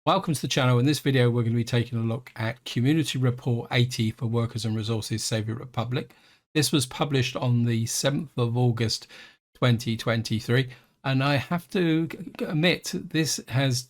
Welcome to the channel. In this video, we're going to be taking a look at Community Report 80 for Workers and Resources Soviet Republic. This was published on the 7th of August 2023, and I have to admit this has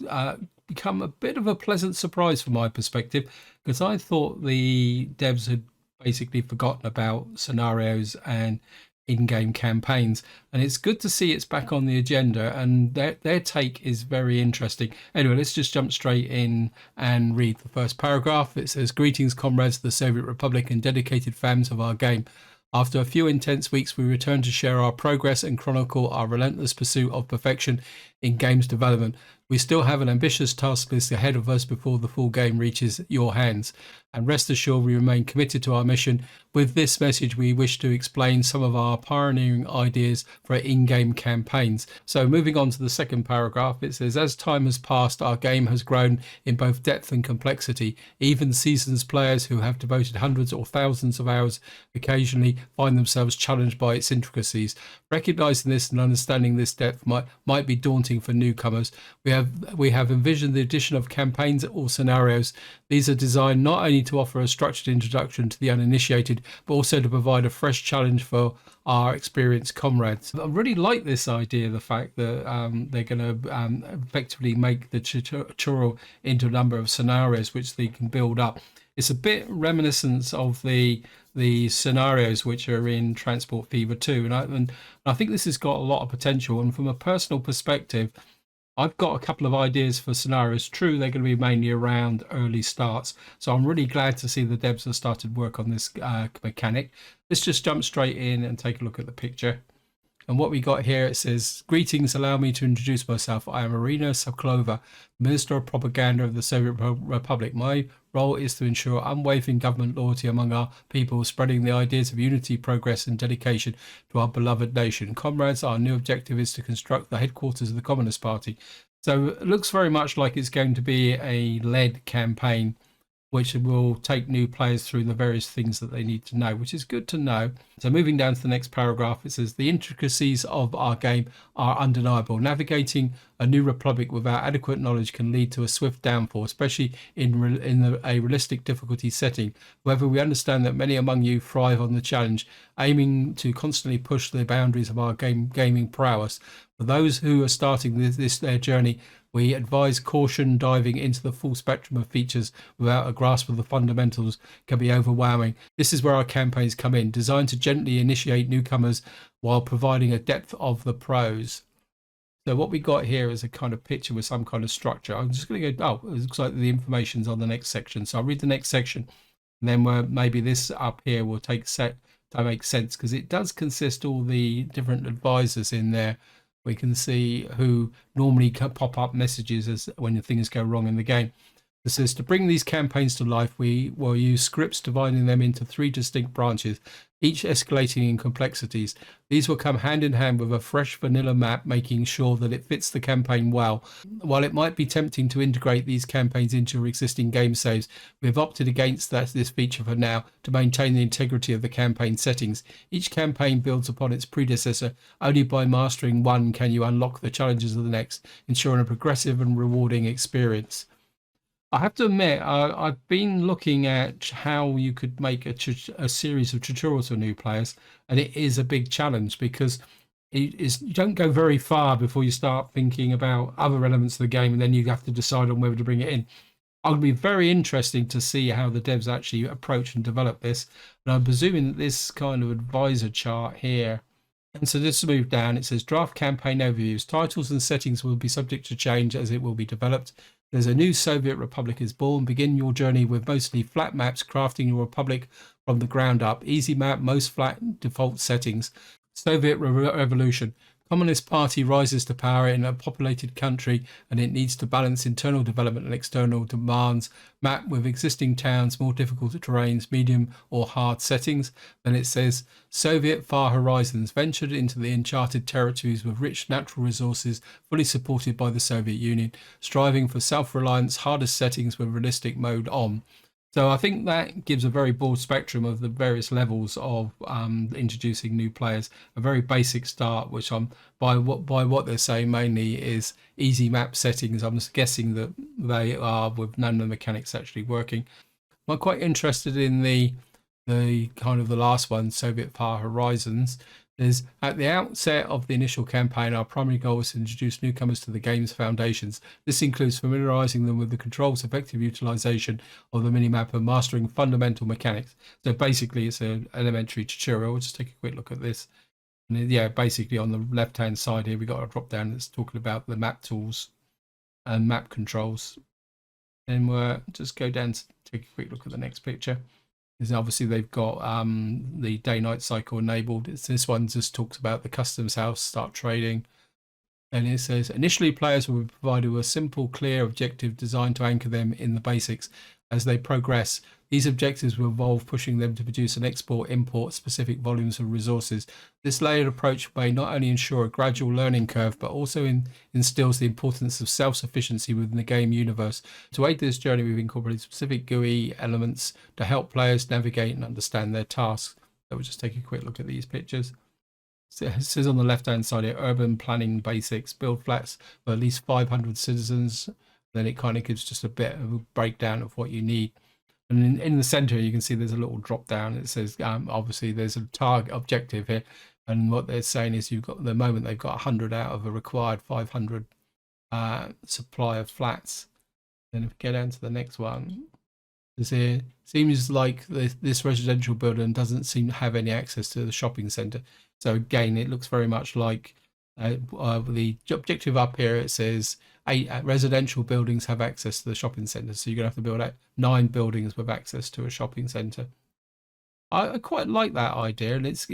become a bit of a pleasant surprise from my perspective, because I thought the devs had basically forgotten about scenarios and in-game campaigns, and it's good to see it's back on the agenda, and their take is very interesting. Anyway, let's just jump straight in and read the first paragraph. It says, "Greetings, comrades of the Soviet Republic and dedicated fans of our game. After a few intense weeks, we return to share our progress and chronicle our relentless pursuit of perfection in games development. We still have an ambitious task list ahead of us before the full game reaches your hands. And rest assured, we remain committed to our mission. With this message, we wish to explain some of our pioneering ideas for in-game campaigns." So moving on to the second paragraph, it says, "As time has passed, our game has grown in both depth and complexity. Even seasoned players who have devoted hundreds or thousands of hours occasionally find themselves challenged by its intricacies. Recognizing this and understanding this depth might be daunting for newcomers. We have envisioned the addition of campaigns or scenarios. These are designed not only to offer a structured introduction to the uninitiated, but also to provide a fresh challenge for our experienced comrades." I really like this idea, the fact that they're going to effectively make the tutorial into a number of scenarios which they can build up. It's a bit reminiscent of the scenarios which are in Transport Fever 2, and I think this has got a lot of potential. And from a personal perspective, I've got a couple of ideas for scenarios. True, they're going to be mainly around early starts, so I'm really glad to see the devs have started work on this mechanic. Let's just jump straight in and take a look at the picture. And what we got here, it says, "Greetings, allow me to introduce myself. I am Irina Sokolova, Minister of Propaganda of the Soviet Republic. My role is to ensure unwavering government loyalty among our people, spreading the ideas of unity, progress and dedication to our beloved nation. Comrades, our new objective is to construct the headquarters of the Communist Party." So it looks very much like it's going to be a led campaign, which will take new players through the various things that they need to know, which is good to know. So moving down to the next paragraph, it says, "The intricacies of our game are undeniable. Navigating a new republic without adequate knowledge can lead to a swift downfall, especially in a realistic difficulty setting. However, we understand that many among you thrive on the challenge, aiming to constantly push the boundaries of our gaming prowess. For those who are starting their journey, we advise caution. Diving into the full spectrum of features without a grasp of the fundamentals can be overwhelming. This is where our campaigns come in, designed to gently initiate newcomers while providing a depth of the pros." So what we got here is a kind of picture with some kind of structure. I'm just going to go, it looks like the information's on the next section. So I'll read the next section, and then maybe this up here will to make sense, because it does consist all the different advisors in there. We can see who normally pop up messages as when things go wrong in the game. It says, "To bring these campaigns to life, we will use scripts dividing them into 3 distinct branches, each escalating in complexities. These will come hand in hand with a fresh vanilla map, making sure that it fits the campaign well. While it might be tempting to integrate these campaigns into your existing game saves, we have opted against this feature for now to maintain the integrity of the campaign settings. Each campaign builds upon its predecessor. Only by mastering one can you unlock the challenges of the next, ensuring a progressive and rewarding experience." I have to admit, I've been looking at how you could make a series of tutorials for new players, and it is a big challenge, because you don't go very far before you start thinking about other elements of the game, and then you have to decide on whether to bring it in. It'll be very interesting to see how the devs actually approach and develop this, and I'm presuming that this kind of advisor chart here. And so just to move down, it says, "Draft campaign overviews. Titles and settings will be subject to change as it will be developed. There's a new Soviet Republic is born. Begin your journey with mostly flat maps, crafting your republic from the ground up. Easy map, most flat default settings. Soviet Revolution. Communist Party rises to power in a populated country, and it needs to balance internal development and external demands. Map with existing towns, more difficult terrains, medium or hard settings." Then it says, "Soviet Far Horizons ventured into the uncharted territories with rich natural resources, fully supported by the Soviet Union, striving for self-reliance, hardest settings with realistic mode on. So I think that gives a very broad spectrum of the various levels of introducing new players. A very basic start, which I'm by what they're saying mainly is easy map settings. I'm just guessing that they are with none of the mechanics actually working. I'm quite interested in the kind of the last one, Soviet Far Horizons. Is at the outset of the initial campaign, our primary goal is to introduce newcomers to the game's foundations. This includes familiarizing them with the controls, effective utilization of the minimap, and mastering fundamental mechanics. So basically, it's an elementary tutorial. We'll just take a quick look at this. And yeah, basically on the left-hand side here, we got a drop down that's talking about the map tools and map controls. And we'll just go down to take a quick look at the next picture. Is obviously they've got the day-night cycle enabled. This one just talks about the customs house, start trading. And it says, initially players will be provided with a simple, clear objective designed to anchor them in the basics. As they progress, these objectives will evolve, pushing them to produce and import specific volumes of resources. This layered approach may not only ensure a gradual learning curve, but also instills the importance of self-sufficiency within the game universe. To aid this journey, we've incorporated specific GUI elements to help players navigate and understand their tasks. So we'll just take a quick look at these pictures. It says on the left-hand side here, urban planning basics, build flats for at least 500 citizens. Then it kind of gives just a bit of a breakdown of what you need. And in the center, you can see there's a little drop down. It says, obviously, there's a target objective here. And what they're saying is you've got, at the moment, they've got 100 out of a required 500 supply of flats. Then if we get down to the next one, it seems like this residential building doesn't seem to have any access to the shopping center. So again, it looks very much like the objective up here. It says 8 residential buildings have access to the shopping center. So you're going to have to build out 9 buildings with access to a shopping center. I quite like that idea, and it's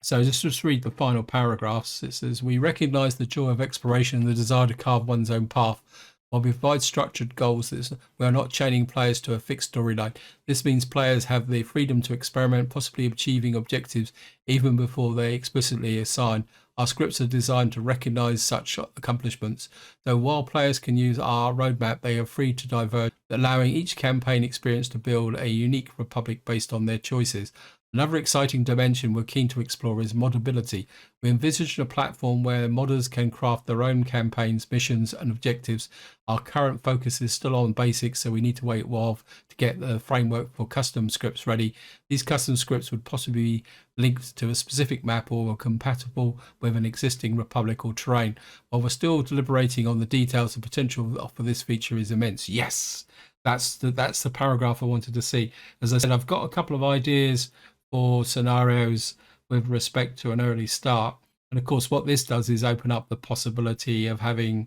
so just read the final paragraphs. It says, we recognize the joy of exploration and the desire to carve one's own path. While we provide structured goals, we are not chaining players to a fixed storyline. This means players have the freedom to experiment, possibly achieving objectives even before they explicitly assign. Our scripts are designed to recognize such accomplishments. So while players can use our roadmap, they are free to diverge, allowing each campaign experience to build a unique republic based on their choices. Another exciting dimension we're keen to explore is modability. We envisage a platform where modders can craft their own campaigns, missions, and objectives. Our current focus is still on basics, so we need to wait a while to get the framework for custom scripts ready. These custom scripts would possibly be linked to a specific map or are compatible with an existing republic or terrain. While we're still deliberating on the details, the potential for this feature is immense. Yes, that's the paragraph I wanted to see. As I said, I've got a couple of ideas for scenarios with respect to an early start. And of course, what this does is open up the possibility of having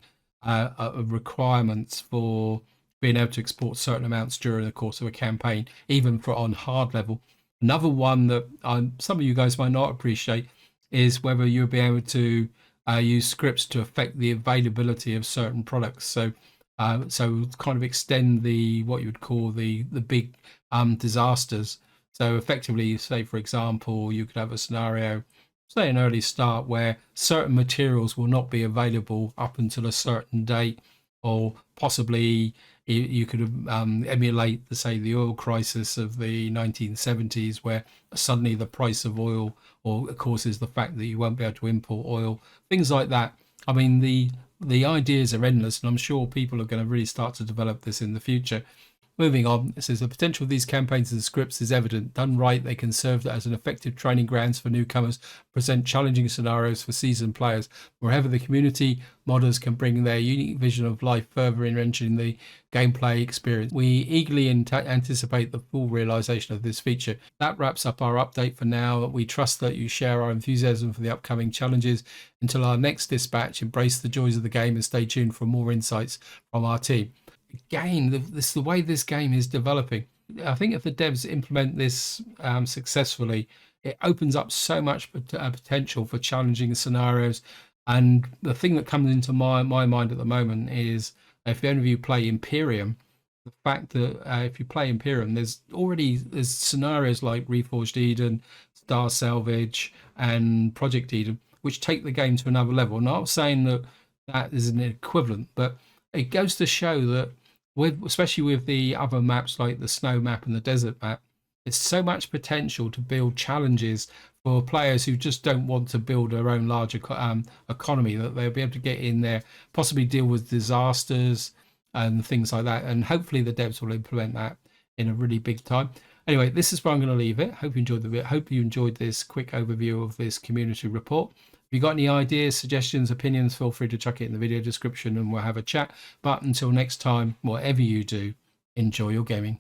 requirements for being able to export certain amounts during the course of a campaign, even for on hard level. Another one that some of you guys might not appreciate is whether you'll be able to use scripts to affect the availability of certain products. So kind of extend the what you would call the big disasters. So effectively, say, for example, you could have a scenario, say an early start, where certain materials will not be available up until a certain date, or possibly you could emulate, say, the oil crisis of the 1970s, where suddenly the price of oil, or of course, is the fact that you won't be able to import oil, things like that. I mean, the ideas are endless, and I'm sure people are going to really start to develop this in the future. Moving on, it says the potential of these campaigns and scripts is evident. Done right, they can serve as an effective training grounds for newcomers, present challenging scenarios for seasoned players. Wherever the community, modders can bring their unique vision of life, further enriching the gameplay experience. We eagerly anticipate the full realization of this feature. That wraps up our update for now. We trust that you share our enthusiasm for the upcoming challenges. Until our next dispatch, embrace the joys of the game and stay tuned for more insights from our team. Again, the way this game is developing, I think if the devs implement this successfully, it opens up so much potential for challenging scenarios. And the thing that comes into my mind at the moment is, if any of you play Imperium, the fact that if you play Imperium, there's scenarios like Reforged Eden, Star Salvage, and Project Eden, which take the game to another level. Not saying that is an equivalent, but it goes to show that especially with the other maps like the snow map and the desert map, there's so much potential to build challenges for players who just don't want to build their own large economy, that they'll be able to get in there, possibly deal with disasters and things like that. And hopefully the devs will implement that in a really big time. Anyway, this is where I'm going to leave it. Hope you enjoyed hope you enjoyed this quick overview of this community report. If you got any ideas, suggestions, opinions, feel free to chuck it in the video description and we'll have a chat. But until next time, whatever you do, enjoy your gaming.